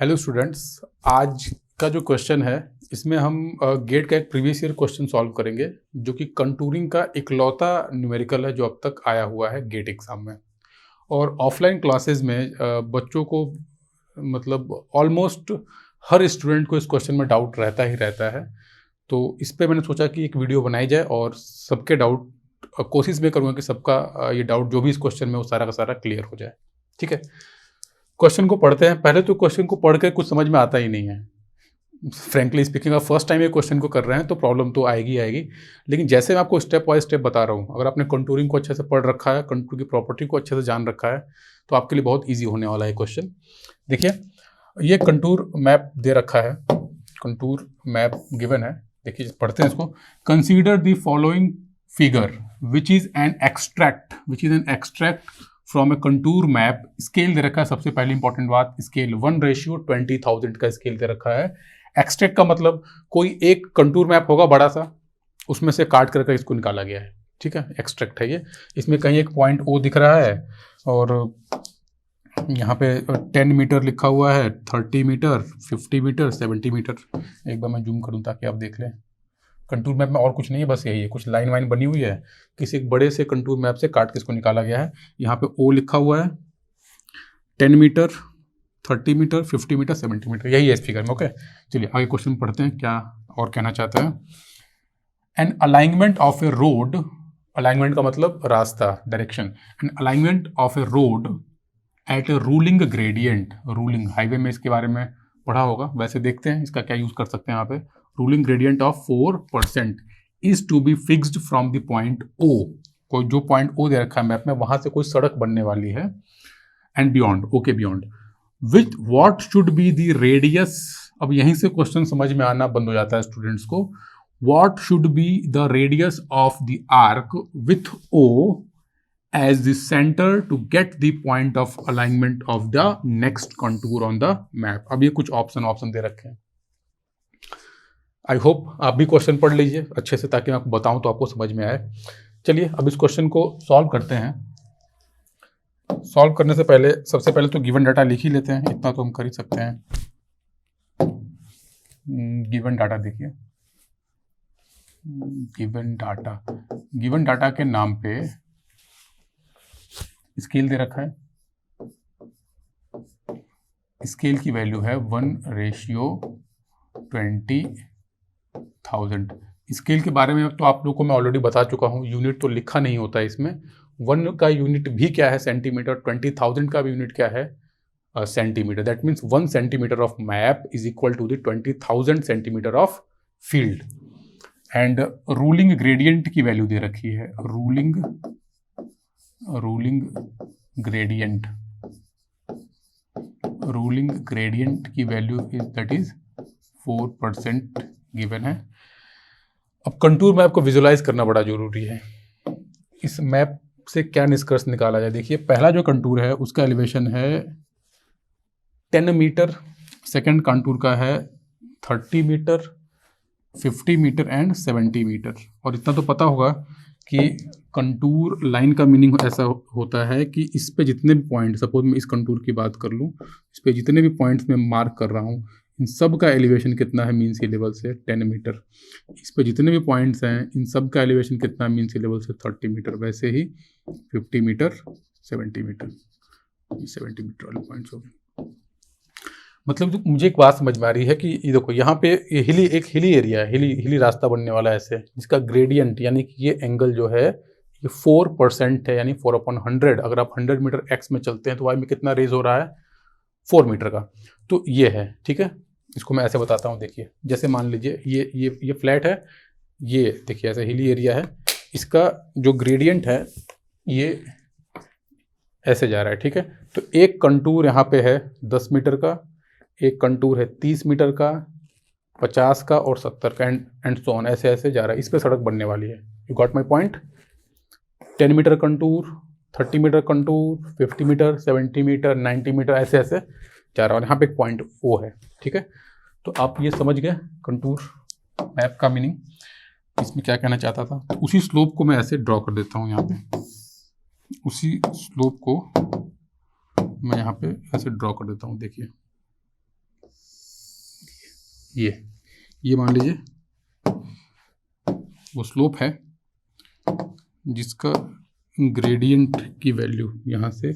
Hello students, आज का जो क्वेश्चन है इसमें हम गेट का एक प्रीवियस ईयर क्वेश्चन सॉल्व करेंगे जो कि कंटूरिंग का इकलौता न्यूमेरिकल है जो अब तक आया हुआ है गेट एग्जाम में। और ऑफलाइन क्लासेस में बच्चों को मतलब ऑलमोस्ट हर स्टूडेंट को इस क्वेश्चन में डाउट रहता ही रहता है। तो इस पे मैंने सोचा कि एक वीडियो बनाई जाए और सबके डाउट कोशिश भी करूँगा कि सबका ये डाउट जो भी इस क्वेश्चन में वो सारा का सारा क्लियर हो जाए। ठीक है, क्वेश्चन को पढ़ते हैं। पहले तो क्वेश्चन को पढ़ के कुछ समझ में आता ही नहीं है, फ्रेंकली स्पीकिंग। आप फर्स्ट टाइम ये क्वेश्चन को कर रहे हैं तो प्रॉब्लम तो आएगी आएगी, लेकिन जैसे मैं आपको स्टेप बाय स्टेप बता रहा हूँ, अगर आपने कंटूरिंग को अच्छे से पढ़ रखा है, कंटूर की प्रॉपर्टी को अच्छे से जान रखा है, तो आपके लिए बहुत ईजी होने वाला है क्वेश्चन। देखिए, ये कंटूर मैप दे रखा है, कंटूर मैप गिवन है। देखिए, पढ़ते हैं इसको। Consider the following figure which is an extract from a contour map. Scale दे रखा है, सबसे पहली इंपॉर्टेंट बात, स्केल 1:20,000 का स्केल दे रखा है। एक्सट्रैक्ट का मतलब कोई एक कंटूर मैप होगा बड़ा सा, उसमें से काट कर इसको निकाला गया है। ठीक है, एक्सट्रैक्ट है ये। इसमें कहीं एक पॉइंट ओ दिख रहा है और यहाँ पे 10 मीटर लिखा हुआ है, 30 मीटर, 50 मीटर, 70 मीटर। एक बार मैं जूम करूँ ताकि आप देख लें। कंटूर मैप में और कुछ नहीं है, बस यही है, कुछ लाइन वाइन बनी हुई है, किसी एक बड़े से कंटूर मैप से काट के इसको निकाला गया है। यहाँ पे ओ लिखा हुआ है, 10 मीटर, 30 मीटर, 50 मीटर, 70 मीटर, यही है इस फिगर में। ओके, चलिए आगे क्वेश्चन पढ़ते हैं, क्या और कहना चाहते हैं। An alignment of a road, alignment का मतलब रास्ता, direction. An alignment of a road at a ruling gradient, ruling highway में इसके बारे में पढ़ा होगा, वैसे देखते हैं इसका क्या यूज कर सकते हैं यहाँ पे। Ruling gradient of 4% is to be fixed from the point O. कोई जो पॉइंट ओ दे रखा है मैप में, वहां से कोई सड़क बनने वाली है। And beyond, okay beyond with what should be the radius. अब यहीं से क्वेश्चन समझ में आना बंद हो जाता है स्टूडेंट्स को। What should be the radius of the arc with O as the center to get the point of alignment of the next contour on the map। अब ये कुछ ऑप्शन दे रखे हैं। आई होप आप भी क्वेश्चन पढ़ लीजिए अच्छे से, ताकि मैं आपको बताऊं तो आपको समझ में आए। चलिए अब इस क्वेश्चन को सॉल्व करते हैं। सॉल्व करने से पहले सबसे पहले तो गिवन डाटा लिख ही लेते हैं, इतना तो हम कर ही सकते हैं। गिवन डाटा देखिए, गिवन डाटा के नाम पे स्केल दे रखा है। स्केल की वैल्यू है 1:20,000। स्केल के बारे में तो आप लोगों को मैं ऑलरेडी बता चुका हूँ, यूनिट तो लिखा नहीं होता है इसमें। 1 का यूनिट भी क्या है, सेंटीमीटर। 20,000 का भी यूनिट क्या है, centimetre. That means 1 centimetre of map is equal to the 20,000 centimetre of field. And ruling gradient की वैल्यू दे रखी है, रूलिंग ग्रेडियंट की वैल्यू दैट इज 4% गिवन है। अब कंटूर मैप को विजुलाइज करना बड़ा जरूरी है। इस मैप से क्या निष्कर्ष निकाला जाए। देखिए, पहला जो कंटूर है उसका एलिवेशन है 10 मीटर, सेकंड कंटूर का है 30 मीटर, 50 मीटर एंड 70 मीटर। और इतना तो पता होगा कि कंटूर लाइन का मीनिंग ऐसा होता है कि इस पे जितने भी पॉइंट, सपोज मैं इस कंटूर की बात कर लूँ, इस पे जितने भी पॉइंट्स मैं मार्क कर रहा हूँ, इन सब का एलिवेशन कितना है मीन सी लेवल से, 10 मीटर। इस पे जितने भी पॉइंट्स हैं, इन सब का एलिवेशन कितना है मीन सी लेवल से, 30 मीटर। वैसे ही 50 मीटर, 70 मीटर, 70 मीटर वाले पॉइंट्स हो गए। मतलब तो मुझे एक बात समझ में आ रही है कि ये देखो, यहाँ पे ये हिली एरिया है, हिली रास्ता बनने वाला है ऐसे, जिसका ग्रेडियंट यानी कि ये एंगल जो है ये 4% है, यानी 4/100। अगर आप 100 मीटर एक्स में चलते हैं तो वाई में कितना रेज हो रहा है, 4 मीटर का। तो ये है, ठीक है। इसको मैं ऐसे बताता हूँ। देखिए, जैसे मान लीजिए ये फ्लैट है, ये देखिए ऐसे हिली एरिया है, इसका जो ग्रेडियंट है ये ऐसे जा रहा है, ठीक है। तो एक कंटूर यहाँ पे है 10 मीटर का, एक कंटूर है 30 मीटर का, 50 का और 70 का, एंड सो ऑन, ऐसे ऐसे जा रहा है। इस पे सड़क बनने वाली है। You got my point. 10 metre contour, 30 metre contour, 50 metre, 70 metre, 90 metre, ऐसे ऐसे जा रहा है। और यहाँ पे एक पॉइंट ओ है, ठीक है। तो आप ये समझ गए कंटूर मैप का मीनिंग, इसमें क्या कहना चाहता था। तो उसी स्लोप को मैं ऐसे ड्रॉ कर देता हूँ यहाँ पे, उसी स्लोप को मैं यहाँ पे ऐसे ड्रॉ कर देता हूँ। देखिए, ये मान लीजिए वो स्लोप है जिसका ग्रेडियंट की वैल्यू यहाँ से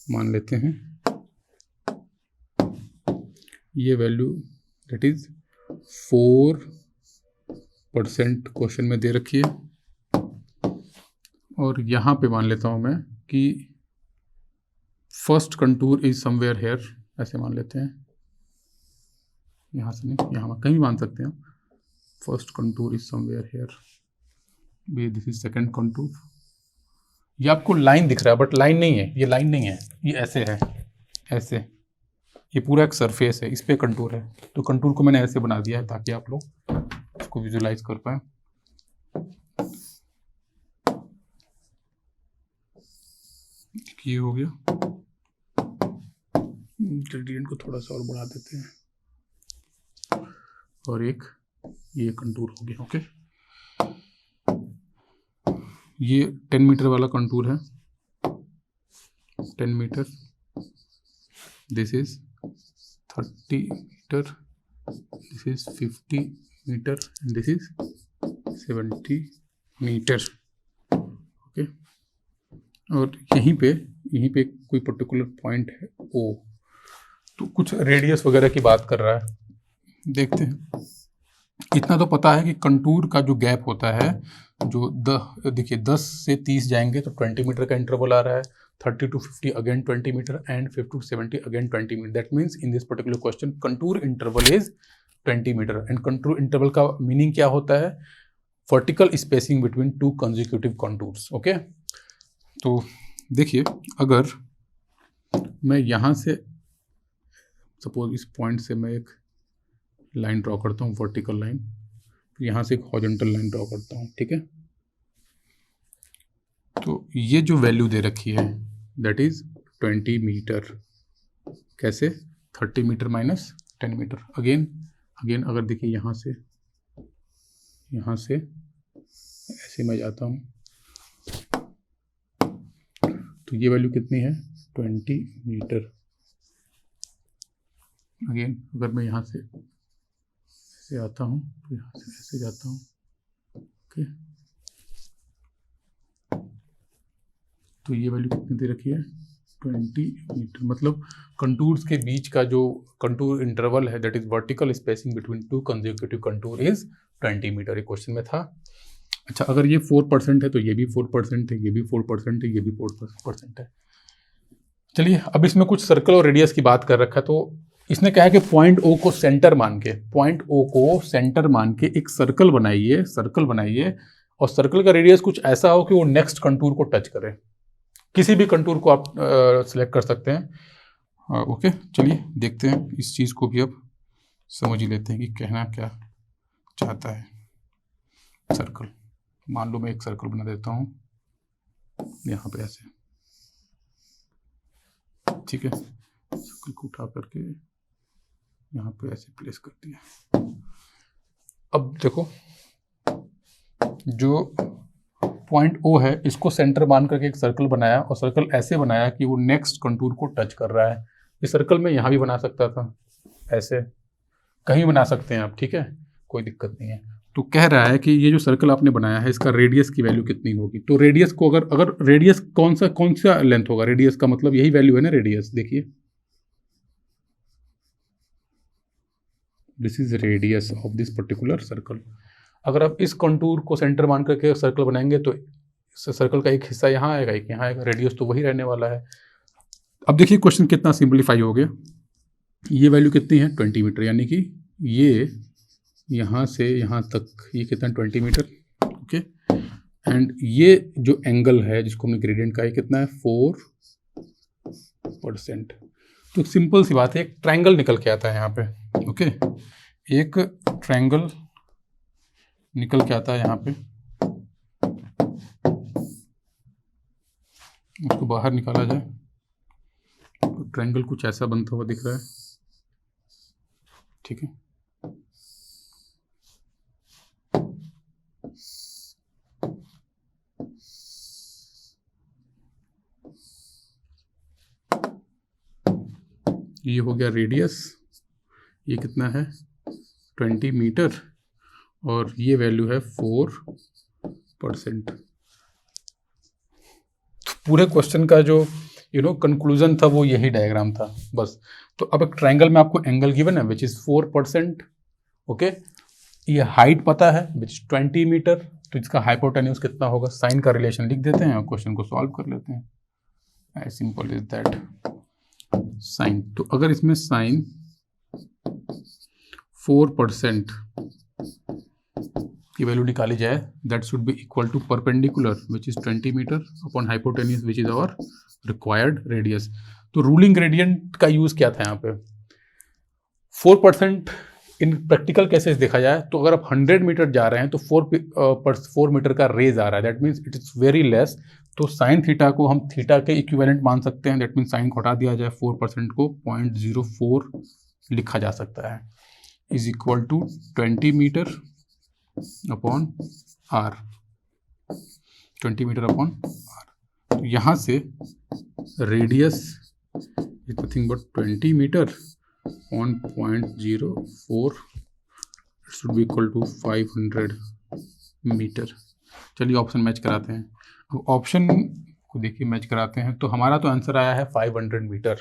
मान लेते हैं, ये वैल्यू दैट इज 4% क्वेश्चन में दे रखी है। और यहाँ पे मान लेता हूँ मैं कि first contour is somewhere here, ऐसे मान लेते हैं, यहाँ से नहीं, यहाँ कहीं मान सकते हैं। First contour is somewhere here, this is second contour. ये आपको लाइन दिख रहा है बट लाइन नहीं है, ये लाइन नहीं है, ये ऐसे है, ऐसे, ये पूरा एक सरफेस है, इस पे कंटूर है। तो कंटूर को मैंने ऐसे बना दिया है ताकि आप लोग इसको विजुलाइज कर पाए। ये हो गया, ग्रेडियंट को थोड़ा सा और बढ़ा देते हैं, और एक ये कंटूर हो गया। ओके, ये 10 मीटर वाला कंटूर है, 10 metre, this is 30 metre, this is 50 metre, this is 70 metre. Okay, और यहीं पे कोई पर्टिकुलर पॉइंट है ओ, तो कुछ रेडियस वगैरह की बात कर रहा है, देखते हैं। इतना तो पता है कि कंटूर का जो गैप होता है, जो देखिए 10 से 30 जाएंगे तो 20 मीटर का इंटरवल आ रहा है, 30 to 50 again 20 metre, and 50 to 70 again 20 metre. That means in this particular question contour interval is 20 metre. And contour interval का मीनिंग क्या होता है? Vertical spacing between two consecutive contours. Okay, तो देखिए, अगर मैं यहाँ से सपोज इस पॉइंट से मैं एक लाइन ड्रॉ करता हूँ, वर्टिकल लाइन, यहाँ से एक हॉरिजॉन्टल लाइन ड्रॉ करता हूँ, ठीक है। तो ये जो वैल्यू दे रखी है दैट इज 20 मीटर। कैसे? 30 मीटर माइनस 10 मीटर। अगेन अगर देखिए यहाँ से ऐसे मैं जाता हूँ तो ये वैल्यू कितनी है? 20 मीटर। अगेन अगर मैं यहाँ से ऐसे आता हूँ तो यहाँ से ऐसे जाता हूँ, ओके, तो ये वैल्यू कितनी दे रखी है? 20 मीटर। मतलब कंटूर्स के बीच का जो कंटूर इंटरवल है that is vertical spacing between two consecutive contour is 20 metre. ये क्वेश्चन में था। अच्छा, अगर ये 4% है तो ये भी 4% है, ये भी 4% है, ये भी 4% है। चलिए, अब इसमें कुछ सर्कल और रेडियस की बात कर रखा है, तो इसने कहा है कि पॉइंट ओ को सेंटर मान के एक सर्कल बनाइए और सर्कल का रेडियस कुछ ऐसा हो कि वो नेक्स्ट कंटूर को टच करे। किसी भी कंटूर को आप सिलेक्ट कर सकते हैं। ओके, चलिए देखते हैं, इस चीज़ को भी अब समझ ही लेते हैं कि कहना क्या चाहता है। सर्कल, मान लो मैं एक सर्कल बना देता हूँ यहाँ पे ऐसे, ठीक है। सर्कल को उठा करके यहाँ पे ऐसे प्लेस कर दिया। अब देखो, जो पॉइंट ओ है इसको सेंटर मान करके एक सर्कल बनाया, और सर्कल ऐसे बनाया कि वो नेक्स्ट कंटूर को टच कर रहा है। इस सर्कल में यहाँ भी बना सकता था, ऐसे कहीं बना सकते हैं आप, ठीक है, कोई दिक्कत नहीं है। तो कह रहा है कि ये जो सर्कल आपने बनाया है इसका रेडियस की वैल्यू कितनी होगी। तो रेडियस को अगर रेडियस कौन सा लेंथ होगा, रेडियस का मतलब यही वैल्यू है ना, रेडियस। देखिए, this is radius of this particular circle. अगर आप इस कंटूर को सेंटर मान करके सर्कल बनाएंगे तो सर्कल का एक हिस्सा यहाँ आएगा, एक यहाँ आएगा, रेडियस तो वही रहने वाला है। अब देखिए क्वेश्चन कितना सिंपलीफाई हो गया। ये वैल्यू कितनी है? 20 मीटर, यानी कि ये यहाँ से यहाँ तक ये कितना? 20 मीटर। ओके, एंड ये जो एंगल है जिसको हमने ग्रेडियंट का, ये कितना है? 4%। तो सिंपल सी बात है, एक ट्रायंगल निकल के आता है यहाँ पे। ओके, एक ट्रायंगल निकल के आता है यहाँ पे, उसको बाहर निकाला जाए तो ट्रायंगल कुछ ऐसा बनता हुआ दिख रहा है, ठीक है। ये हो गया रेडियस, ये कितना है? 20 मीटर और ये वैल्यू है 4%। पूरे क्वेश्चन का जो कंक्लूजन था वो यही डायग्राम था बस। तो अब एक ट्रायंगल में आपको एंगल गिवन है विच इज 4%। ओके, ये हाइट पता है विच इज 20 मीटर, तो इसका हाइपोटेन्यूज कितना होगा, साइन का रिलेशन लिख देते हैं और क्वेश्चन को सॉल्व कर लेते हैं। As simple is that. Sine, तो अगर इसमें साइन 4% की वैल्यू निकाली जाए, that should be equal to perpendicular which is 20 metre upon hypotenuse which is our required radius. तो रूलिंग ग्रेडियंट का यूज क्या था यहाँ पे, 4%। इन प्रैक्टिकल केसेस देखा जाए तो अगर आप 100 मीटर जा रहे हैं तो 4 मीटर का रेज आ रहा है, that means it is very less. तो साइन थीटा को हम थीटा के इक्विवेलेंट मान सकते हैं, दैट मीन्स साइन को हटा दिया जाए, 4% को 0.04 लिखा जा सकता है, is equal to 20 metre upon R, 20 metre upon R. तो यहाँ से radius is nothing but 20 metre on 0.04 should be equal to 500 metre. चलिए ऑप्शन मैच कराते हैं। अब ऑप्शन को देखिए मैच कराते हैं, तो हमारा तो आंसर आया है 500 मीटर,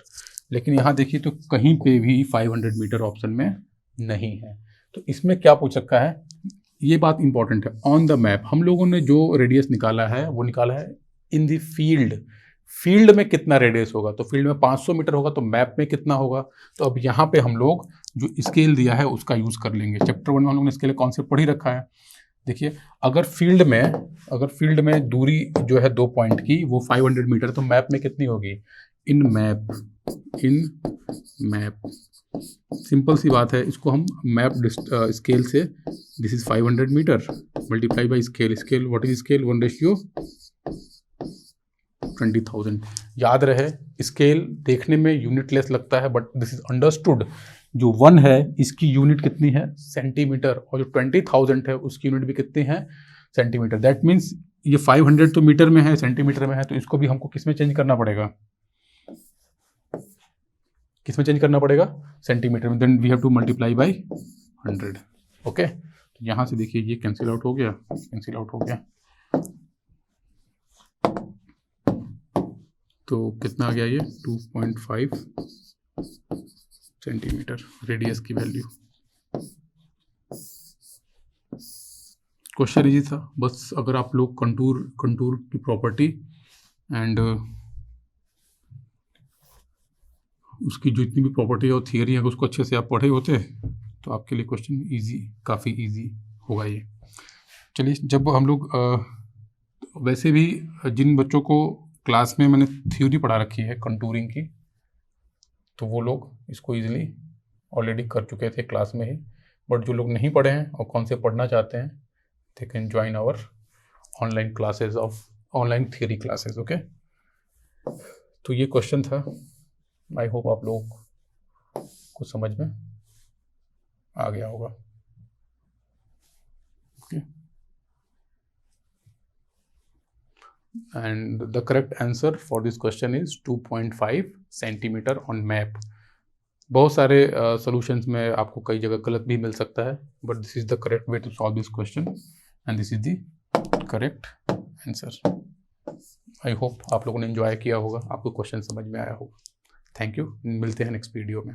लेकिन यहाँ देखिए तो कहीं पे भी 500 मीटर ऑप्शन में नहीं है। तो इसमें क्या पूछ रखा है, ये बात इंपॉर्टेंट है। ऑन द मैप हम लोगों ने जो रेडियस निकाला है वो निकाला है इन द फील्ड। फील्ड में कितना रेडियस होगा, तो फील्ड में 500 मीटर होगा, तो मैप में कितना होगा। तो अब यहाँ पे हम लोग जो स्केल दिया है उसका यूज़ कर लेंगे। चैप्टर 1 में हम लोगों ने स्केल कॉन्सेप्ट पढ़ ही रखा है। देखिए अगर फील्ड में दूरी जो है 2 पॉइंट की वो 500 मीटर, तो मैप में कितनी होगी, इन मैप सिंपल सी बात है, इसको हम मैप स्केल से, this is 500 metre multiply by scale, what is scale, 1:20,000। याद रहे स्केल देखने में यूनिटलेस लगता है, बट दिस इज अंडरस्टूड। जो 1 है इसकी यूनिट कितनी है, सेंटीमीटर, और जो 20,000 है उसकी यूनिट भी कितनी है, सेंटीमीटर। दैट मीन्स ये 500 तो मीटर में है, सेंटीमीटर में है, तो इसको भी हमको किस में चेंज करना पड़ेगा, सेंटीमीटर में। Then we have to multiply by 100। Okay, तो यहाँ से देखिए ये कैंसिल आउट हो गया, तो कितना आ गया ये 2.5 सेंटीमीटर रेडियस की वैल्यू। क्वेश्चन इजी था, बस अगर आप लोग कंटूर की प्रॉपर्टी एंड उसकी जो इतनी भी प्रॉपर्टी और थियरी है उसको अच्छे से आप पढ़े होते तो आपके लिए क्वेश्चन काफ़ी इजी होगा ये। चलिए, जब हम लोग वैसे भी जिन बच्चों को क्लास में मैंने थ्योरी पढ़ा रखी है कंटूरिंग की, तो वो लोग इसको इजीली ऑलरेडी कर चुके थे क्लास में ही। बट जो लोग नहीं पढ़े हैं और कौन से पढ़ना चाहते हैं, they can join our online classes of online theory classes. Okay, तो ये क्वेश्चन था। आई होप आप लोग को समझ में आ गया होगा। Okay, and the correct answer for this question is 2.5 centimetre on map. बहुत सारे सॉल्यूशंस में आपको कई जगह गलत भी मिल सकता है, but this is the correct way to solve this question and this is the correct answer. I hope आप लोगों ने एंजॉय किया होगा, आपको क्वेश्चन समझ में आया होगा। थैंक यू, मिलते हैं नेक्स्ट वीडियो में।